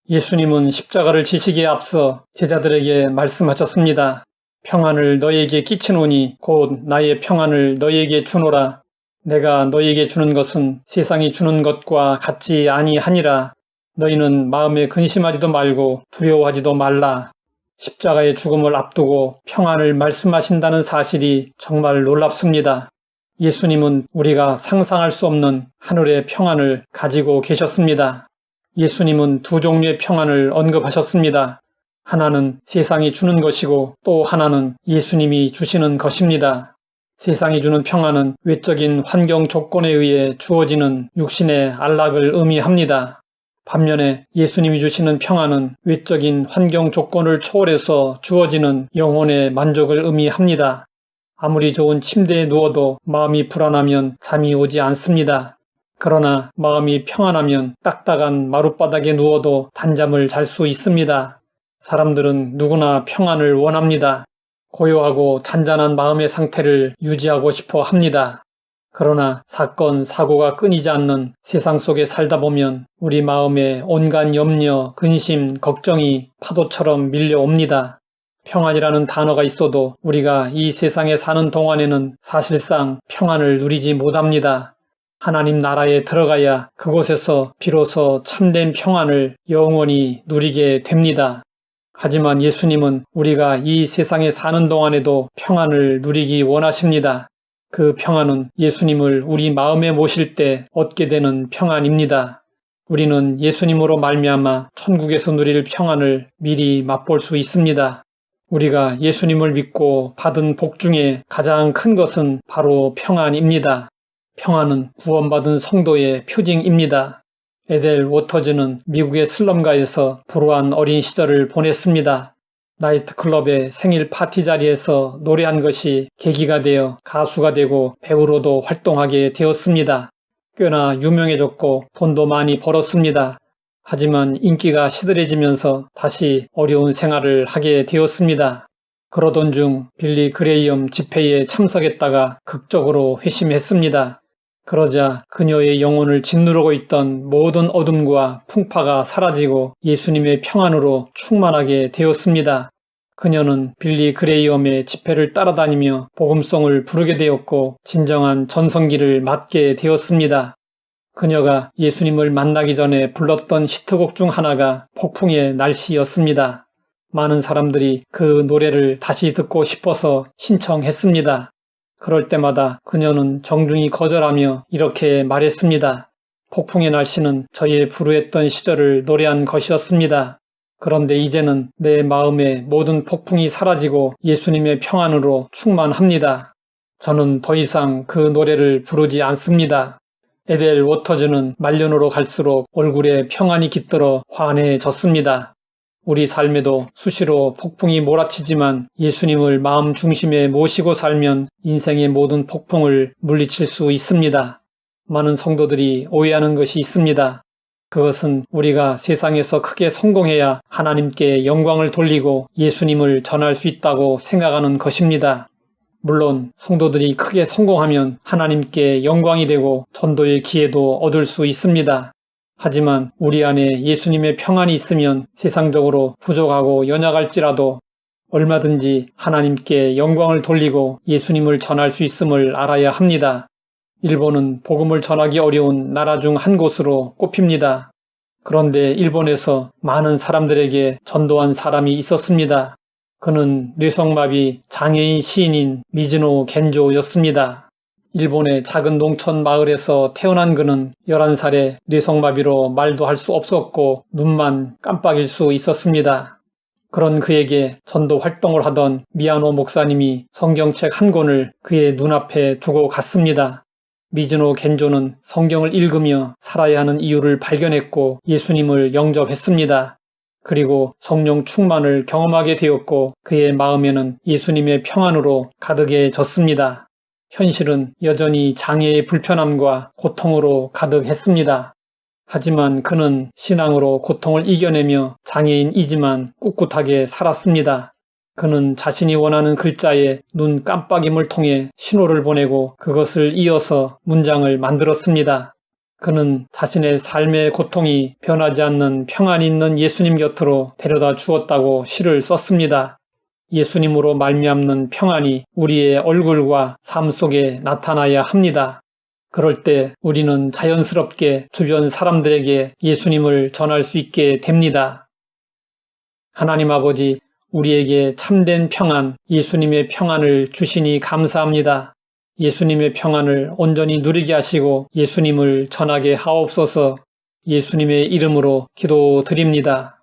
예수님은 십자가를 지시기에 앞서 제자들에게 말씀하셨습니다. 평안을 너희에게 끼치노니 곧 나의 평안을 너희에게 주노라. 내가 너희에게 주는 것은 세상이 주는 것과 같지 아니하니라. 너희는 마음에 근심하지도 말고 두려워하지도 말라. 십자가의 죽음을 앞두고 평안을 말씀하신다는 사실이 정말 놀랍습니다. 예수님은 우리가 상상할 수 없는 하늘의 평안을 가지고 계셨습니다. 예수님은 두 종류의 평안을 언급하셨습니다. 하나는 세상이 주는 것이고 또 하나는 예수님이 주시는 것입니다. 세상이 주는 평안은 외적인 환경 조건에 의해 주어지는 육신의 안락을 의미합니다. 반면에 예수님이 주시는 평안은 외적인 환경 조건을 초월해서 주어지는 영혼의 만족을 의미합니다. 아무리 좋은 침대에 누워도 마음이 불안하면 잠이 오지 않습니다. 그러나 마음이 평안하면 딱딱한 마룻바닥에 누워도 단잠을 잘 수 있습니다. 사람들은 누구나 평안을 원합니다. 고요하고 잔잔한 마음의 상태를 유지하고 싶어 합니다. 그러나 사건, 사고가 끊이지 않는 세상 속에 살다 보면 우리 마음에 온갖 염려, 근심, 걱정이 파도처럼 밀려옵니다. 평안이라는 단어가 있어도 우리가 이 세상에 사는 동안에는 사실상 평안을 누리지 못합니다. 하나님 나라에 들어가야 그곳에서 비로소 참된 평안을 영원히 누리게 됩니다. 하지만 예수님은 우리가 이 세상에 사는 동안에도 평안을 누리기 원하십니다. 그 평안은 예수님을 우리 마음에 모실 때 얻게 되는 평안입니다. 우리는 예수님으로 말미암아 천국에서 누릴 평안을 미리 맛볼 수 있습니다. 우리가 예수님을 믿고 받은 복 중에 가장 큰 것은 바로 평안입니다. 평안은 구원받은 성도의 표징입니다. 에델 워터즈는 미국의 슬럼가에서 불우한 어린 시절을 보냈습니다. 나이트클럽의 생일 파티 자리에서 노래한 것이 계기가 되어 가수가 되고 배우로도 활동하게 되었습니다. 꽤나 유명해졌고 돈도 많이 벌었습니다. 하지만 인기가 시들해지면서 다시 어려운 생활을 하게 되었습니다. 그러던 중 빌리 그레이엄 집회에 참석했다가 극적으로 회심했습니다. 그러자 그녀의 영혼을 짓누르고 있던 모든 어둠과 풍파가 사라지고 예수님의 평안으로 충만하게 되었습니다. 그녀는 빌리 그레이엄의 집회를 따라다니며 복음송을 부르게 되었고 진정한 전성기를 맞게 되었습니다. 그녀가 예수님을 만나기 전에 불렀던 히트곡 중 하나가 폭풍의 날씨였습니다. 많은 사람들이 그 노래를 다시 듣고 싶어서 신청했습니다. 그럴 때마다 그녀는 정중히 거절하며 이렇게 말했습니다. 폭풍의 날씨는 저의 불우했던 시절을 노래한 것이었습니다. 그런데 이제는 내 마음의 모든 폭풍이 사라지고 예수님의 평안으로 충만합니다. 저는 더 이상 그 노래를 부르지 않습니다. 에델 워터즈는 말년으로 갈수록 얼굴에 평안이 깃들어 환해졌습니다. 우리 삶에도 수시로 폭풍이 몰아치지만 예수님을 마음 중심에 모시고 살면 인생의 모든 폭풍을 물리칠 수 있습니다. 많은 성도들이 오해하는 것이 있습니다. 그것은 우리가 세상에서 크게 성공해야 하나님께 영광을 돌리고 예수님을 전할 수 있다고 생각하는 것입니다. 물론 성도들이 크게 성공하면 하나님께 영광이 되고 전도의 기회도 얻을 수 있습니다. 하지만 우리 안에 예수님의 평안이 있으면 세상적으로 부족하고 연약할지라도 얼마든지 하나님께 영광을 돌리고 예수님을 전할 수 있음을 알아야 합니다. 일본은 복음을 전하기 어려운 나라 중 한 곳으로 꼽힙니다. 그런데 일본에서 많은 사람들에게 전도한 사람이 있었습니다. 그는 뇌성마비 장애인 시인인 미즈노 겐조였습니다. 일본의 작은 농촌 마을에서 태어난 그는 11살에 뇌성마비로 말도 할 수 없었고 눈만 깜빡일 수 있었습니다. 그런 그에게 전도 활동을 하던 미야노 목사님이 성경책 한 권을 그의 눈앞에 두고 갔습니다. 미즈노 겐조는 성경을 읽으며 살아야 하는 이유를 발견했고 예수님을 영접했습니다. 그리고 성령 충만을 경험하게 되었고 그의 마음에는 예수님의 평안으로 가득해졌습니다. 현실은 여전히 장애의 불편함과 고통으로 가득했습니다. 하지만 그는 신앙으로 고통을 이겨내며 장애인이지만 꿋꿋하게 살았습니다. 그는 자신이 원하는 글자에 눈 깜빡임을 통해 신호를 보내고 그것을 이어서 문장을 만들었습니다. 그는 자신의 삶의 고통이 변하지 않는 평안이 있는 예수님 곁으로 데려다 주었다고 시를 썼습니다. 예수님으로 말미암는 평안이 우리의 얼굴과 삶 속에 나타나야 합니다. 그럴 때 우리는 자연스럽게 주변 사람들에게 예수님을 전할 수 있게 됩니다. 하나님 아버지, 우리에게 참된 평안, 예수님의 평안을 주시니 감사합니다. 예수님의 평안을 온전히 누리게 하시고 예수님을 전하게 하옵소서. 예수님의 이름으로 기도드립니다.